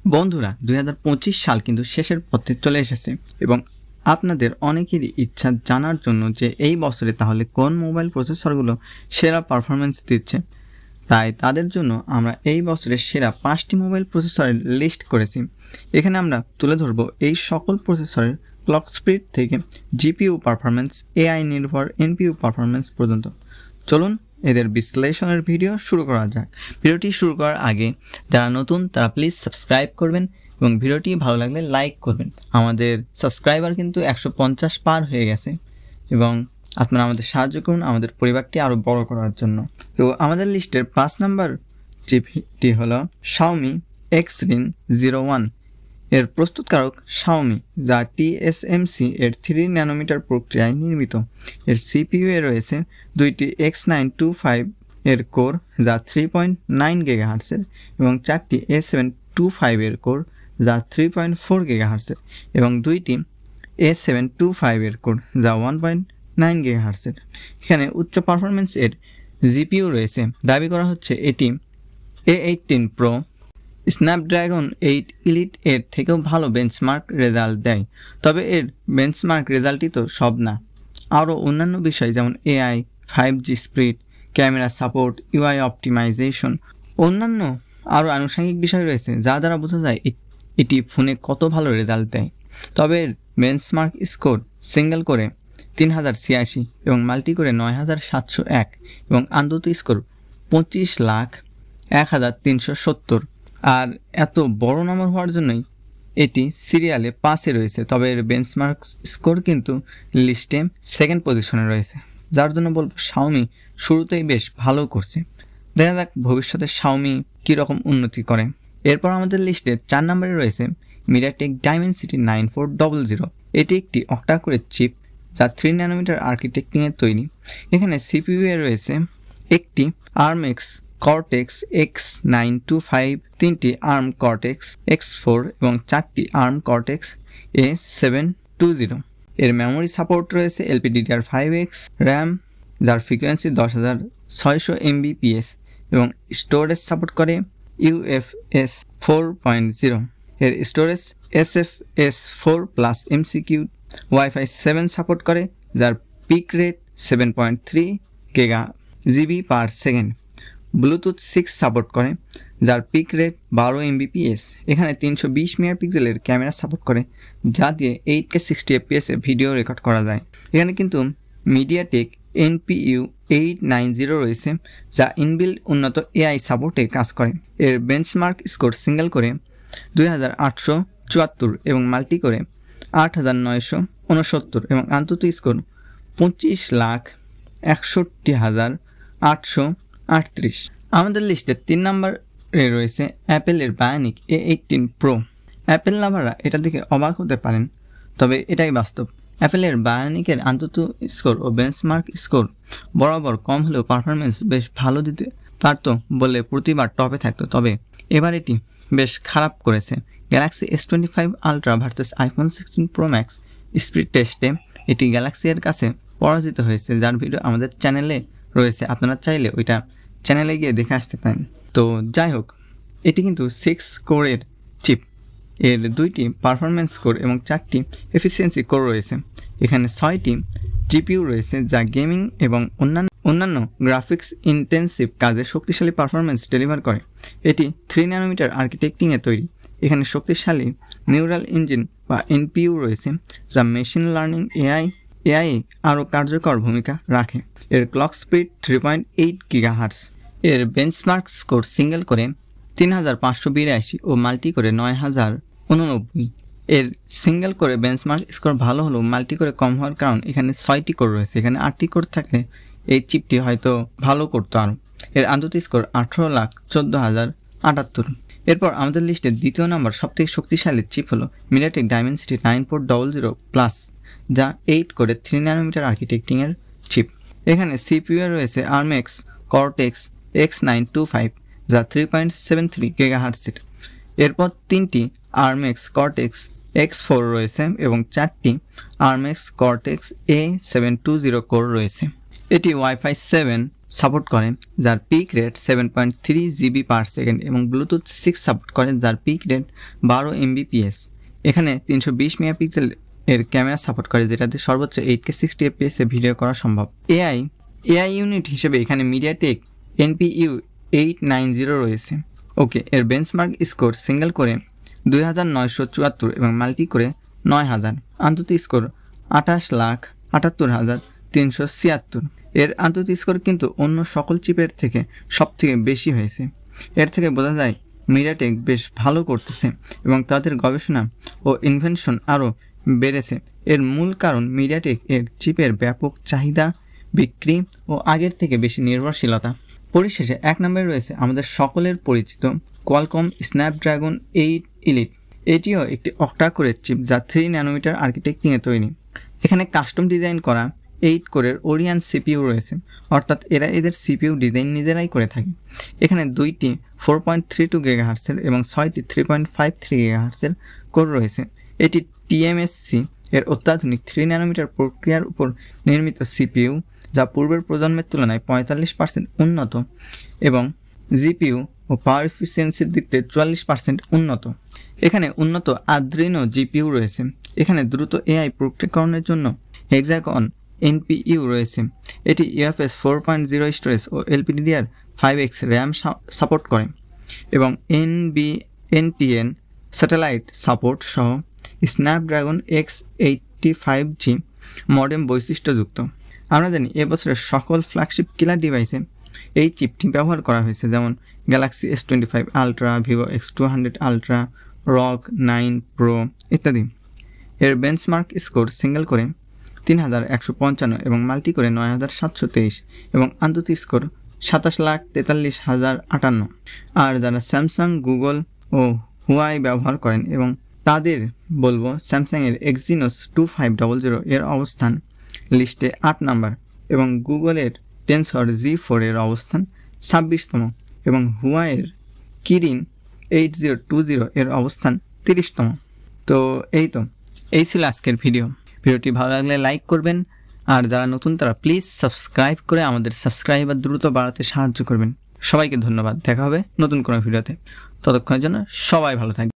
বন্ধুরা 2025 সাল কিন্তু শেষের পথে চলে এসেছে এবং আপনাদের অনেকেরই ইচ্ছা জানার জন্য যে এই বছরে তাহলে কোন মোবাইল প্রসেসরগুলো সেরা পারফরম্যান্স দিচ্ছে। তাই তাদের জন্য আমরা এই বছরের সেরা 5টি মোবাইল প্রসেসরের লিস্ট করেছি। এখানে আমরা তুলে ধরব এই সকল প্রসেসরের ক্লক স্পিড থেকে জিপিইউ পারফরম্যান্স, এআই নির্ভর এনপিইউ পারফরম্যান্স পর্যন্ত। চলুন এদের বিশ্লেষণের ভিডিও শুরু করা যাক। ভিডিওটি শুরু করার আগে যারা নতুন তারা প্লিজ সাবস্ক্রাইব করবেন এবং ভিডিওটি ভালো লাগলে লাইক করবেন। আমাদের সাবস্ক্রাইবার কিন্তু 150 পার হয়ে গেছে এবং আপনারা আমাদের সাহায্য করুন আমাদের পরিবারটি আরও বড় করার জন্য। তো আমাদের লিস্টের 5 নম্বর চিপটি হলো Xiaomi Xrin 01। এর প্রস্তুতকারক Xiaomi, যা TSMC এর 3 ন্যানোমিটার প্রক্রিয়ায় নির্মিত। এর CPU এ রয়েছে দুইটি X925 এর কোর, যা 3.9 GHz এবং 4টি A725 এর কোর, যা 3.4 GHz এবং দুইটি A725 এর কোর, যা 1.9 GHz। এখানে উচ্চ পারফরমেন্স এর GPU রয়েছে। দাবি করা হচ্ছে এটি A18 Pro স্ন্যাপড্রাগন 8 Elite এর থেকেও ভালো বেঞ্চমার্ক রেজাল্ট দেয়। তবে এর বেঞ্চমার্ক রেজাল্টই তো সব না, আরও অন্যান্য বিষয় যেমন AI, 5G speed, camera support, UI optimisation, অন্যান্য আরও আনুষঙ্গিক বিষয় রয়েছে যা দ্বারা বোঝা যায় এটি ফোনে কত ভালো রেজাল্ট দেয়। তবে এর বেঞ্চমার্ক স্কোর সিঙ্গেল করে 3086 এবং মাল্টি করে 9701 এবং আন্তত স্কোর 25,01,370। আর এত বড় নম্বর হওয়ার জন্যই এটি সিরিয়ালে 5-এ রয়েছে। তবে এর বেঞ্চমার্ক স্কোর কিন্তু লিস্টে সেকেন্ড পজিশনে রয়েছে, যার জন্য বলবো Xiaomi শুরুতেই বেশ ভালো করছে। দেখা যাক ভবিষ্যতে Xiaomi কীরকম উন্নতি করে। এরপর আমাদের লিস্টে 4 নম্বরে রয়েছে MediaTek Dimensity 9400। এটি একটি অক্টা কোরের চিপ যা 3 ন্যানোমিটার আর্কিটেকচারে তৈরি। এখানে CPU এ রয়েছে একটি ARMX Cortex X925, 3টি ARM Cortex X4 এবং 4টি ARM Cortex A720। এর মেমোরি সাপোর্ট রয়েছে LPDDR5X RAM, যার ফ্রিকোয়েন্সি 10,600 Mbps এবং স্টোরেজ সাপোর্ট করে UFS 4.0। এর storage SFS 4+ MCQ, Wi-Fi 7 support করে, যার peak rate 7.3 GB/s। Bluetooth 6 support করে, যার পিক রেট 12 Mbps। এখানে 320 মেগাপিক্সেলের ক্যামেরা সাপোর্ট করে, যা দিয়ে 8K 60 fps এ ভিডিও রেকর্ড করা যায়। এখানে কিন্তু MediaTek NPU 890 রয়েছে, যা ইনবিল্ড উন্নত AI সাপোর্টে কাজ করে। এর বেঞ্চমার্ক স্কোর সিঙ্গেল করে 2874 এবং মাল্টি করে 8969 এবং আন্তত স্কোর 25,61,838। আমাদের লিস্টে 3 নম্বরে রয়েছে অ্যাপেলের Bionic A18 Pro। অ্যাপেল লাভাররা এটা দেখে অবাক হতে পারেন, তবে এটাই বাস্তব। অ্যাপেলের বায়োনিকের আন্তত স্কোর ও বেঞ্চমার্ক স্কোর বরাবর কম হলেও পারফরমেন্স বেশ ভালো দিতে পারত বলে প্রতিবার টপে থাকতো। তবে এবার এটি বেশ খারাপ করেছে। Galaxy S25 Ultra versus iPhone 16 Pro Max speed টেস্টে এটি গ্যালাক্সি এর কাছে পরাজিত হয়েছে, যার ভিডিও আমাদের চ্যানেলে রয়েছে। আপনারা চাইলে ওইটা চ্যানেলে গিয়ে দেখে আসতে পারেন। তো যাই হোক, এটি কিন্তু 6 কোরের চিপ। এর 2টি পারফরমেন্স কোর এবং 4টি এফিসিয়েন্সি কোর রয়েছে। এখানে 6টি জিপিইউ রয়েছে, যা গেমিং এবং অন্যান্য গ্রাফিক্স ইন্টেন্সিভ কাজে শক্তিশালী পারফরমেন্স ডেলিভার করে। এটি 3 ন্যানোমিটার আর্কিটেকচারে তৈরি। এখানে শক্তিশালী নিউরাল ইঞ্জিন বা NPU রয়েছে, যা মেশিন লার্নিং AI আরও কার্যকর ভূমিকা রাখে। এর ক্লক স্পিড 3.8 GHz। এর বেঞ্চমার্ক স্কোর সিঙ্গেল করে 3582 ও মাল্টি করে 9089। এর সিঙ্গেল করে বেঞ্চমার্ক স্কোর ভালো হলেও মাল্টি করে কম হওয়ার কারণ এখানে 6টি কোর রয়েছে। এখানে 8টি কোর থাকলে এই চিপটি হয়তো ভালো করতো আরও। এর আন্তত স্কোর 18,14,078। এরপর আমাদের লিস্টে দ্বিতীয় নম্বর সবথেকে শক্তিশালী চিপ হলো MediaTek Dimensity 9400+, যা 8 করে 3 ন্যানোমিটার আর্কিটেকচারের চিপ। এখানে CPU এ রয়েছে ARMX Cortex X925, যা 3.73 GHz। এরপর 3টি ARMX Cortex X4 রয়েছে এবং 4টি ARMX Cortex A720 কোর রয়েছে। এটি Wi-Fi 7 সাপোর্ট করে যার peak rate 7.3 GB per second এবং ব্লুটুথ 6 সাপোর্ট করে যার পিক রেট 12 Mbps। এখানে 320 মেগাপিক্সেল এর ক্যামেরা সাপোর্ট করে যেটাতে সর্বোচ্চ 8K 60 fps এ ভিডিও করা সম্ভব। এআই ইউনিট হিসেবে এখানে মিডিয়াটেক NPU 890 রয়েছে। ওকে, এর বেঞ্চমার্ক স্কোর সিঙ্গেল করে 2974 এবং মাল্টি করে 9000, আন্তর্জাতিক স্কোর 28,78,376। এর আন্তর্জাতিক স্কোর কিন্তু অন্য সকল চিপের থেকে সবথেকে বেশি হয়েছে। এর থেকে বোঝা যায় মিডিয়াটেক বেশ ভালো করতেছে এবং তাদের গবেষণা ও ইনভেনশন আরও বেড়েছে। এর মূল কারণ মিডিয়াটেক এর চিপের ব্যাপক চাহিদা, বিক্রি ও আগের থেকে বেশি নির্ভরশীলতা। পরিশেষে 1 নম্বরে রয়েছে আমাদের সকলের পরিচিত কোয়ালকম স্ন্যাপড্রাগন 8 এলিট। এটিও একটি অক্টা কোরের চিপ যা 3 ন্যানোমিটার আর্কিটেকচারে তৈরি। এখানে কাস্টম ডিজাইন করা 8 কোরের ওরিয়ন সিপিইউ রয়েছে, অর্থাৎ এরা এদের সিপিইউ ডিজাইন নিজেরাই করে থাকে। এখানে 2টি 4.32 GHz এবং 6টি 3.53 GHz কোর রয়েছে। এটি TSMC এর অত্যাধুনিক 3 ন্যানোমিটার প্রক্রিয়ার উপর নির্মিত সিপিইউ যা পূর্বের প্রজন্মের তুলনায় 45% উন্নত এবং জিপিইউ ও পাওয়ার এফিসিয়েন্সির দিক থেকে 44% উন্নত। এখানে উন্নত আদ্রিনো জিপিইউ রয়েছে। এখানে দ্রুত এআই প্রক্রিয়াকরণের জন্য হেক্সাগন NPU রয়েছে। এটি UFS 4.0 স্টোরেজ ও LPDDR5X র্যাম সাপোর্ট করে এবং NBNTN স্যাটেলাইট সাপোর্ট সহ স্ন্যাপড্রাগন X85G মডেম বৈশিষ্ট্যযুক্ত। আমরা জানি এবছরের সকল ফ্ল্যাগশিপ কিলার ডিভাইসে এই চিপটি ব্যবহার করা হয়েছে, যেমন Galaxy S25 ultra, Vivo X200 ultra, ROG 9 Pro ইত্যাদি। এর বেঞ্চমার্ক স্কোর সিঙ্গেল করে 3155 এবং মাল্টি করে 9723 এবং আন্তর্জাতিক স্কোর 27,43,058। আর যারা স্যামসাং, গুগল ও হুয়াই ব্যবহার করেন এবং তাদের বলবো স্যামসাংয়ের Exynos 2500 এর অবস্থান লিস্টে 8 নাম্বার এবং গুগলের টেনসর G4 এর অবস্থান 26তম এবং হুয়াইয়ের কিরিন 8020 এর অবস্থান 30তম। তো এই ছিল আজকের ভিডিওটি ভালো লাগলে লাইক করবেন, আর যারা নতুন তারা প্লিজ সাবস্ক্রাইব করে আমাদের সাবস্ক্রাইবার দ্রুত বাড়াতে সাহায্য করবেন। সবাইকে ধন্যবাদ। দেখা হবে নতুন কোনো ভিডিওতে। ততক্ষণের জন্য সবাই ভালো থাকবেন।